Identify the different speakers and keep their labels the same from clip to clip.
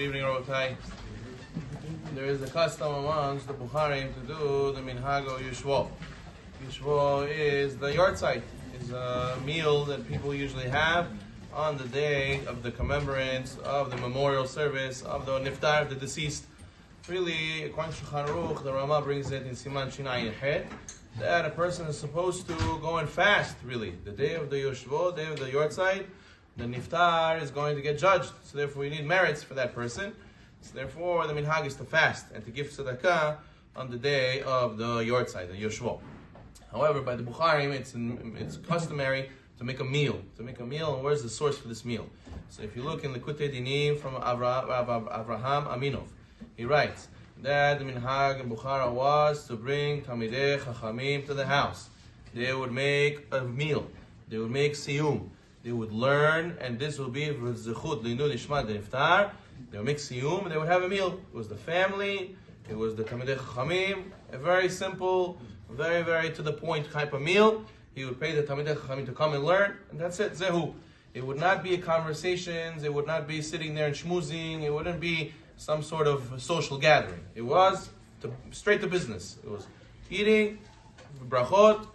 Speaker 1: Good evening, Rabotai. There is a custom amongst the Bukharim to do the Minhago Yushvo. Yushvo is the yard site. It's a meal that people usually have on the day of the commemorance of the memorial service of the Niftar, of the deceased. Really, according to Shulchan Aruch, the Rama brings it in Siman Shinai Yechet, that a person is supposed to go and fast, really. The day of the Yushvo, day of the yard site, the Niftar is going to get judged. So therefore, we need merits for that person. So therefore, the minhag is to fast and to give tzedakah on the day of the yard site, the Yushvo. However, by the Bukharim, it's customary to make a meal. And where's the source for this meal? So if you look in the Kutei Dinim from Avraham Aminov, he writes that the minhag in Bukhara was to bring Talmidei Chachamim to the house. They would make a meal. They would make siyum. They would learn, and this will be v'zechut l'inu nishmat niftar. They would make siyum, and they would have a meal. It was the family. It was the Talmidei Chachamim. A very simple, very, very to the point type of meal. He would pay the Talmidei Chachamim to come and learn, and that's it. Zehu. It would not be conversations. It would not be sitting there and schmoozing. It wouldn't be some sort of social gathering. It was straight to business. It was eating, brachot,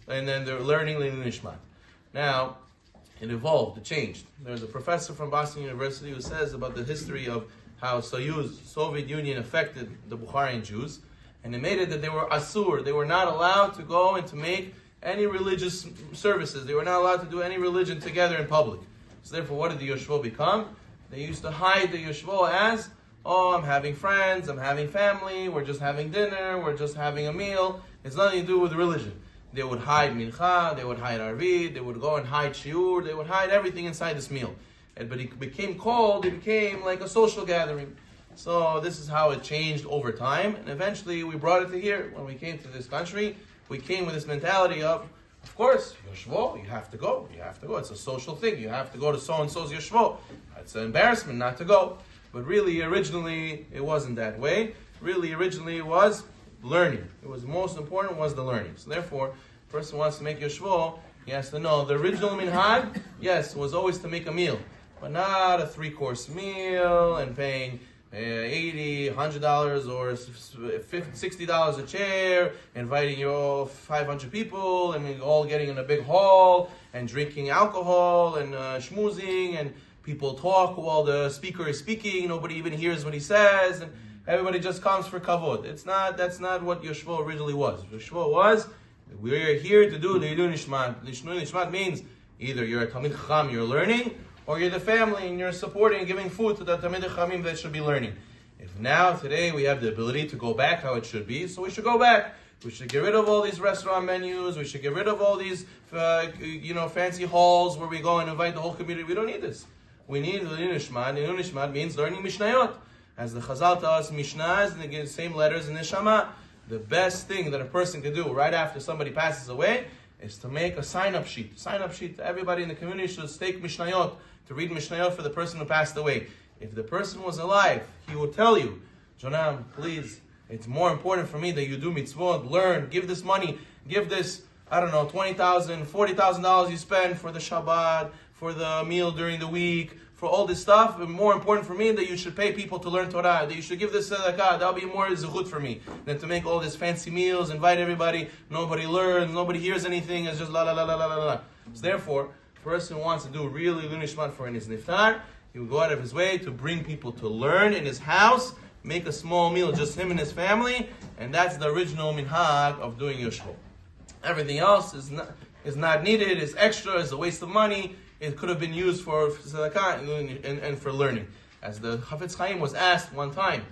Speaker 1: and then they're learning l'inu nishmat. Now, it evolved, it changed. There's a professor from Boston University who says about the history of how Soviet Union affected the Bukharian Jews, and it made it that they were asur. They were not allowed to go and to make any religious services. They were not allowed to do any religion together in public. So therefore, what did the Yushvo become? They used to hide the Yushvo as, oh, I'm having friends, I'm having family, we're just having dinner, we're just having a meal. It's nothing to do with religion. They would hide mincha, they would hide arvid, they would go and hide shiur, they would hide everything inside this meal. But it became like a social gathering. So this is how it changed over time, and eventually we brought it to here. When we came to this country, we came with this mentality of course, Yushvo, you have to go. It's a social thing. You have to go to so-and-so's Yushvo. It's an embarrassment not to go. But really, originally, it wasn't that way. Really, originally, it was learning. It was most important was the learning. So therefore, a person wants to make Yushvo, he has to know the original minhag, yes, was always to make a meal. But not a 3-course meal and paying $80, $100 or $60 a chair, inviting your 500 people, and all getting in a big hall and drinking alcohol and schmoozing, and people talk while the speaker is speaking. Nobody even hears what he says, and everybody just comes for kavod. That's not what Yushvo originally was. Yushvo was, we're here to do l'inu nishmat. L'inu nishmat means either you're a Talmid Chacham, you're learning, or you're the family and you're supporting and giving food to the Talmidei Chachamim that should be learning. If now, today, we have the ability to go back how it should be, so we should go back. We should get rid of all these restaurant menus. We should get rid of all these, fancy halls where we go and invite the whole community. We don't need this. We need l'inu nishmat. L'inu nishmat means learning Mishnayot. As the Chazal tell us, Mishnah is the same letters in Neshama. The best thing that a person can do right after somebody passes away is to make a sign-up sheet. Sign-up sheet. Everybody in the community should take Mishnayot, to read Mishnayot for the person who passed away. If the person was alive, he would tell you, Jonam, please, it's more important for me that you do mitzvot, learn, give this money, give this, $20,000, $40,000 you spend for the Shabbat, for the meal during the week, for all this stuff. It's more important for me that you should pay people to learn Torah, that you should give this tzedakah. That'll be more zechut for me than to make all these fancy meals, invite everybody, nobody learns, nobody hears anything, it's just la la la la la la la. So therefore, a person who wants to do really l'inu nishmat for in his niftar, he will go out of his way to bring people to learn in his house, make a small meal, just him and his family, and that's the original minhag of doing Yushvo. Everything else is not needed, is extra, is a waste of money. It could have been used for tzedakah and for learning. As the Chafetz Chaim was asked one time,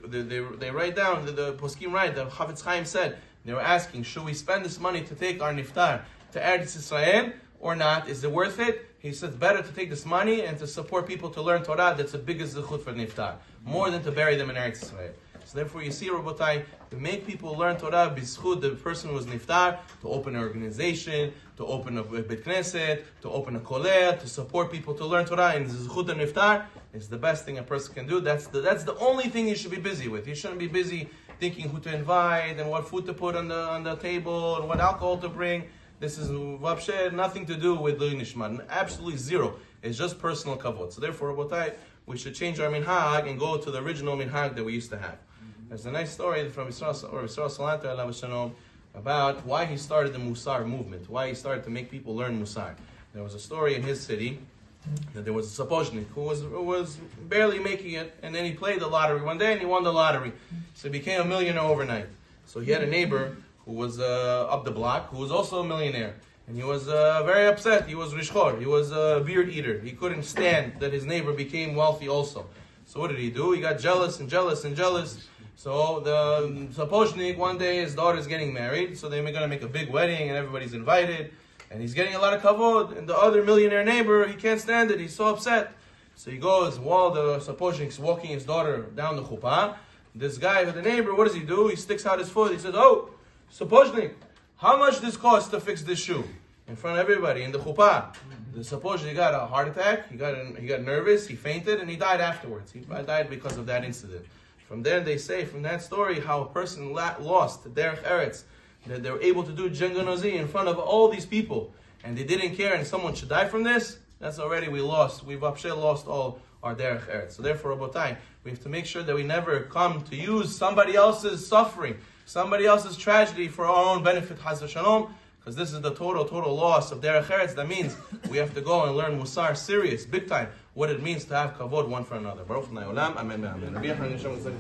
Speaker 1: they write down, the poskim write, the Chafetz Chaim said, they were asking, should we spend this money to take our niftar to Eretz Yisrael or not? Is it worth it? He says, better to take this money and to support people to learn Torah. That's the biggest zechut for niftar, more than to bury them in Eretz Yisrael. So therefore, you see, Rabotai, to make people learn Torah, b'zchut, the person who was niftar, to open an organization, to open a bet knesset, to open a kolel, to support people to learn Torah, and zchut and niftar is the best thing a person can do. That's the only thing you should be busy with. You shouldn't be busy thinking who to invite, and what food to put on the table, and what alcohol to bring. This is nothing to do with l'inu nishmat, absolutely zero. It's just personal kavod. So therefore, Rabotai, we should change our minhag and go to the original minhag that we used to have. There's a nice story from Yisrael Salanter alav shalom about why he started the Musar movement, why he started to make people learn Musar. There was a story in his city that there was a sapochnik who was barely making it, and then he played the lottery one day and he won the lottery. So he became a millionaire overnight. So he had a neighbor who was up the block who was also a millionaire. And he was very upset. He was rishchor. He was a beard eater. He couldn't stand that his neighbor became wealthy also. So what did he do? He got jealous and jealous and jealous. So the sapochnik, one day his daughter's getting married, so they're going to make a big wedding and everybody's invited. And he's getting a lot of kavod. And the other millionaire neighbor, he can't stand it. He's so upset. So he goes, while the sapochnik's walking his daughter down the chuppah, this guy, the neighbor, what does he do? He sticks out his foot. He says, "Oh, sapochnik, how much does this cost to fix this shoe?" In front of everybody in the chuppah. The sapochnik got a heart attack. He got nervous. He fainted and he died afterwards. He died because of that incident. From there, they say, from that story, how a person lost the derech eretz, that they were able to do Junganozi in front of all these people, and they didn't care, and someone should die from this. That's already we lost. We've lost all our derech eretz. So therefore, Rabotai, we have to make sure that we never come to use somebody else's suffering, somebody else's tragedy for our own benefit, Chas v'shalom, because this is the total loss of derech eretz. That means we have to go and learn Musar, serious, big time, what it means to have kavod one for another. Baruch Adonai Olam, Amen, Amen.